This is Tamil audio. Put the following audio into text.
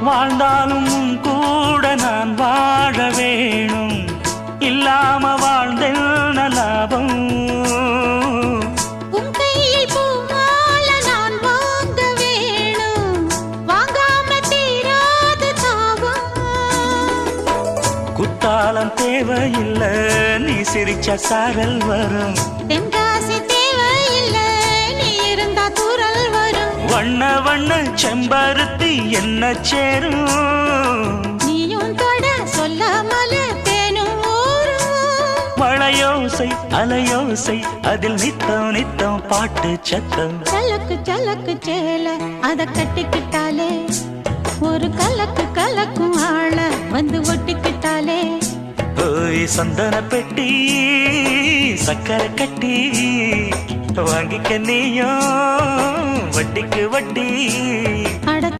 வாழ்ந்தாலும் உன் கூட நான் வாழ வேணும், இல்லாம வாழ்ந்தென்ன லாபம்? உன் கையில் பூமால நான் வாங்க வேணும், வாங்காம தீராத தாபம். குத்தாலம் தேவையில்லை, நீ சிரிச்ச சாரல் வரும். தென்காசி தேவையில்லை, நீ இருந்தா தூரல் வரும். வண்ண வண்ண செம்பருத்தி என்ன சேரும், நீயும் தொட சொல்லாமல தேனும் ஊரும். மழையோசை அலையோசை அதில் நித்தம் நித்தம் பாட்டு சத்தம். சலக்கு சலக்கு சேல அத கட்டிக்கிட்டாலே, ஒரு கலக்கு கலக்கும் ஆள வந்து ஒட்டிக்கிட்டாலே. ஓய் சந்தன பெட்டி சக்கரை கட்டி வாங்கிக்க நீயும் வட்டிக்கு வட்டி. அட